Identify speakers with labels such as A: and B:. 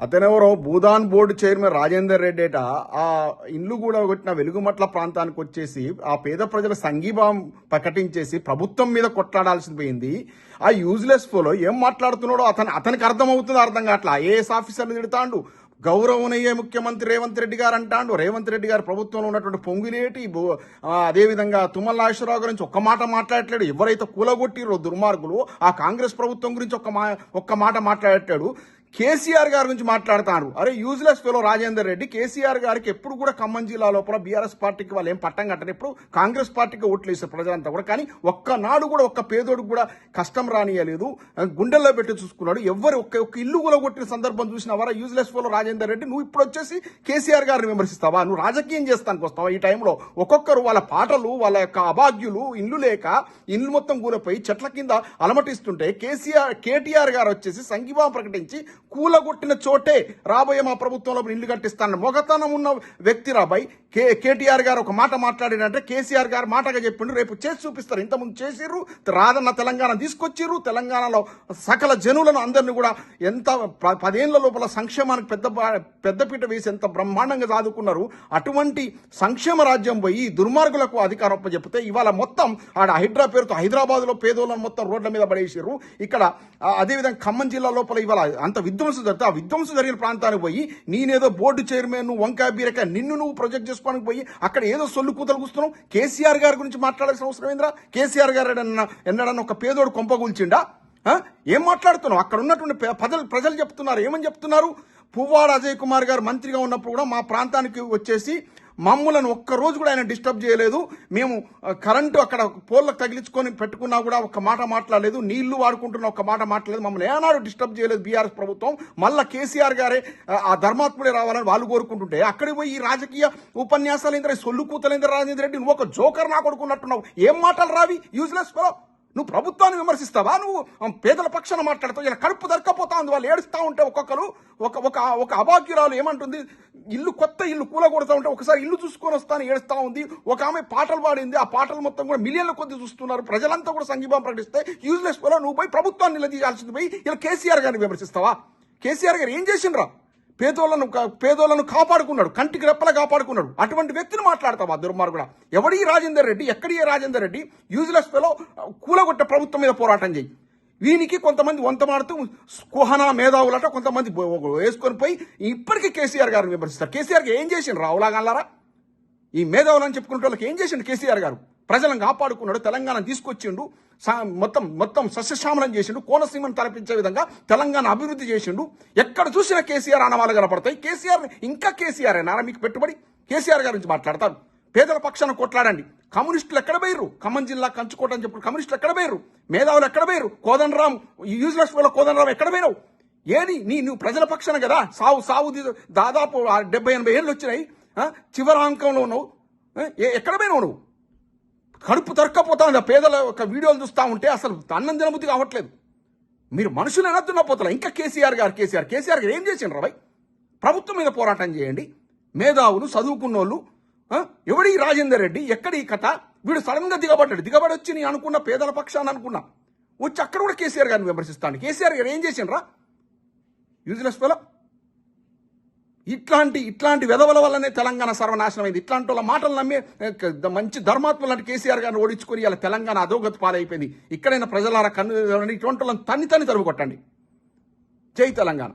A: అతనెవరో Bhoodan board chairman Rajender రెడ్డేట ఆ ఇల్లు కూడా కొట్టిన వెలుగుమట్ల ప్రాంతానికి వచ్చేసి ఆ పేద ప్రజల సంఘీభావం ప్రకటించేసి ప్రభుత్వం మీద కొట్లాడాల్సి పోయింది. ఆ యూజ్లెస్ ఫోలో ఏం మాట్లాడుతున్నాడో అతనికి అర్థమవుతుందో అర్థం కావట్లా. ఐఏఎస్ ఆఫీసర్ని తిడతాండు, గౌరవనీయ ముఖ్యమంత్రి రేవంత్ రెడ్డి గారు అంటాడు. రేవంత్ రెడ్డి గారు ప్రభుత్వంలో ఉన్నటువంటి పొంగులేటి అదేవిధంగా తుమ్మల నాగేశ్వరరావు గురించి ఒక్క మాట మాట్లాడట్లేడు. ఎవరైతే కూలగొట్టిరో దుర్మార్గులు ఆ కాంగ్రెస్ ప్రభుత్వం గురించి ఒక్క మాట మాట్లాడట్టాడు. కేసీఆర్ గారి గురించి మాట్లాడతాడు. అరే యూజ్లెస్ ఫెలో రాజేందర్ రెడ్డి, కేసీఆర్ గారికి ఎప్పుడు కూడా ఖమ్మం జిల్లా లోపల బీఆర్ఎస్ పార్టీకి వాళ్ళు ఏం పట్టం కట్టరు, ఎప్పుడు కాంగ్రెస్ పార్టీకి ఓట్లు వేసారు ప్రజలంతా కూడా. కానీ ఒక్కనాడు కూడా ఒక్క పేదోడికి కూడా కష్టం రానియలేదు, గుండెల్లో పెట్టి చూసుకున్నాడు. ఎవరు ఒక్క ఇల్లు కూడా కొట్టిన సందర్భం చూసినవారా యూజ్లెస్ ఫెలో రాజేందర్ రెడ్డి? నువ్వు ఇప్పుడు వచ్చేసి కేసీఆర్ గారిని విమర్శిస్తావా? నువ్వు రాజకీయం చేస్తానికి వస్తావా ఈ టైంలో? ఒక్కొక్కరు వాళ్ళ పాటలు, వాళ్ళ యొక్క అభాగ్యులు, ఇల్లు లేక ఇల్లు మొత్తం కూలపోయి చెట్ల కింద అలమటిస్తుంటే కేటీఆర్ గారు వచ్చేసి సంఘీభావం ప్రకటించి కూలగొట్టిన చోటే రాబోయే మా ప్రభుత్వంలో ఇల్లు కట్టిస్తాను మొగతనం ఉన్న వ్యక్తి రాబాయ్. కేటీఆర్ గారు ఒక మాట మాట్లాడినంటే కేసీఆర్ గారు మాటగా చెప్పిండు, రేపు చేసి చూపిస్తారు. ఇంతకుముందు చేసిర్రు, రాదన్న తెలంగాణ తీసుకొచ్చిర్రు. తెలంగాణలో సకల జనులను అందరినీ కూడా ఎంత 10 ఏళ్ల లోపల సంక్షేమానికి పెద్దపీట వేసి ఎంత బ్రహ్మాండంగా చదువుకున్నారు. అటువంటి సంక్షేమ రాజ్యం పోయి దుర్మార్గులకు అధికారం చెప్తే ఇవాళ మొత్తం ఆడ హైడ్రా పేరుతో హైదరాబాద్లో పేదోళ్ళను మొత్తం రోడ్ల మీద పడేసిర్రు. ఇక్కడ అదేవిధంగా ఖమ్మం జిల్లా లోపల ఇవాళ అంత విధ్వంసం జరిగితే ఆ విధ్వంసం జరిగిన ప్రాంతానికి పోయి నేనేదో బోర్డు చైర్మన్ వంకాయ బీరకాయ నిన్ను నువ్వు ప్రొజెక్ట్ చేసుకోవడానికి పోయి అక్కడ ఏదో సొల్లు కూతలు కూస్తున్నావు. కేసీఆర్ గారి గురించి మాట్లాడాల్సిన అవసరం ఏంద్రా? కేసీఆర్ గారు ఎన్నడన్నా ఒక పేదోడు కొంపగూల్చిండా? ఏం మాట్లాడుతున్నావు? అక్కడ ఉన్నటువంటి ప్రజలు చెప్తున్నారు, ఏమని చెప్తున్నారు? పువ్వాడ అజయ్ కుమార్ గారు మంత్రిగా ఉన్నప్పుడు కూడా మా ప్రాంతానికి వచ్చేసి మమ్మలను ఒక్కరోజు కూడా ఆయన డిస్టర్బ్ చేయలేదు. మేము కరెంటు అక్కడ పోల్లకు తగిలించుకొని పెట్టుకున్నా కూడా ఒక్క మాట మాట్లాడలేదు. నీళ్లు వాడుకుంటున్న ఒక్క మాట మాట్లాడలేదు. మమ్మల్ని ఏనాడు డిస్టర్బ్ చేయలేదు బీఆర్ఎస్ ప్రభుత్వం. మళ్ళా కేసీఆర్ గారే ఆ ధర్మాత్ముడే రావాలని వాళ్ళు కోరుకుంటుంటే అక్కడికి పోయి ఈ రాజకీయ ఉపన్యాసాలు ఏంద్ర, సొల్లు కూతలేంద్ర రాజేంద్ర రెడ్డి, నువ్వు ఒక జోకర్ నా కొడుకున్నట్టున్నావు. ఏం మాటలు రావి యూజ్లెస్ ఫెలో? నువ్వు ప్రభుత్వాన్ని విమర్శిస్తావా? నువ్వు పేదల పక్షాన మాట్లాడతావు. ఇలా కడుపు దొరకపోతా ఉంది. వాళ్ళు ఏడుస్తూ ఉంటే ఒక్కొక్కరు ఒక అభాగ్యురాలు ఏమంటుంది, కొత్త ఇల్లు కూలగొడతా ఉంటే ఒకసారి ఇల్లు చూసుకొని వస్తాను ఏడుస్తూ ఉంది. ఒక ఆమె పాటలు పాడింది, ఆ పాటలు మొత్తం కూడా మిలియన్ల కొద్ది చూస్తున్నారు. ప్రజలంతా కూడా సంఘీభావం ప్రకటిస్తే యూజ్లెస్ ఫెలో నువ్వు పోయి ప్రభుత్వాన్ని నిలదీయాల్సింది పోయి ఇలా కేసీఆర్ గారిని విమర్శిస్తావా? కేసీఆర్ గారు ఏం చేసిండ్రా? పేదోళ్లను కాపాడుకున్నాడు, కంటికి రెప్పలా కాపాడుకున్నాడు. అటువంటి వ్యక్తిని మాట్లాడతావా దుర్మార్గుడా? ఎవడీ రాజేందర్ రెడ్డి? ఎక్కడి రాజేందర్ రెడ్డి? యూజ్లెస్ ఫెలో కూలగొట్టే ప్రభుత్వం మీద పోరాటం చేయి. వీనికి కొంతమంది వంతమాడుతూ కుహనా మేధావులట కొంతమంది వేసుకొని పోయి ఇప్పటికీ కేసీఆర్ గారిని విమర్శిస్తారు. కేసీఆర్ గారు ఏం చేసిండు? రావులాగల్లారా ఈ మేధావులని చెప్పుకునే వాళ్ళకి ఏం చేసిండు కేసీఆర్ గారు? ప్రజలను కాపాడుకున్నాడు, తెలంగాణ తీసుకొచ్చిండు, మొత్తం సస్యశ్యామలం చేసిండు, కోనసీమను తలపించే విధంగా తెలంగాణ అభివృద్ధి చేసిండు. ఎక్కడ చూసినా కేసీఆర్ ఆనవాళ్ళు కనపడతాయి. కేసీఆర్ అయినారా మీకు పెట్టుబడి? కేసీఆర్ గారి నుంచి మాట్లాడతారు. పేదల పక్షాన కొట్లాడండి. కమ్యూనిస్టులు ఎక్కడ పోయిర్రు? ఖమ్మం జిల్లా కంచుకోట అని చెప్పి కమ్యూనిస్టులు ఎక్కడ పోయిర్రు? మేధావులు ఎక్కడ పోయిర్రు? కోదండరాం యూజ్లెస్ ఫెలో కోదండరాం ఎక్కడ పోయినావు? ఏది నువ్వు ప్రజల పక్షాన కదా. సావు దాదాపు 70-80 ఏళ్ళు వచ్చినాయి. చివరి అంకంలో ఉన్నావు. ఎక్కడ పోయినావు నువ్వు? కడుపు తరక్కపోతా ఉంది. పేదల యొక్క వీడియోలు చూస్తూ ఉంటే అసలు అన్నం తినబుద్ధి కావట్లేదు. మీరు మనుషులు అనద్దున్నా పోతలా. ఇంకా కేసీఆర్ గారు ఏం చేసిండ్రు రాయ్? ప్రభుత్వం మీద పోరాటం చేయండి. మేధావులు, చదువుకున్నోళ్ళు. ఎవడి రాజేందర్ రెడ్డి? ఎక్కడి ఈ కథ? వీడు సడన్ గా దిగబడి వచ్చి నేను అనుకున్న పేదల పక్షాన్ని అనుకున్నా వచ్చి అక్కడ కూడా కేసీఆర్ గారిని విమర్శిస్తాను. కేసీఆర్ గారు ఏం చేసిండ్రా? Useless fellow. ఇట్లాంటి వెధవల వల్లనే తెలంగాణ సర్వనాశనం అయింది. ఇట్లాంటి వాళ్ళ మాటలు నమ్మే మంచి ధర్మాత్మ లాంటి కేసీఆర్ గారిని ఓడించుకొని ఇలా తెలంగాణ అధోగతి పాలైపోయింది. ఇక్కడైనా ప్రజలారా కన్ను ఇటువంటి వాళ్ళని తన్ని తరుగు కొట్టండి. జై తెలంగాణ.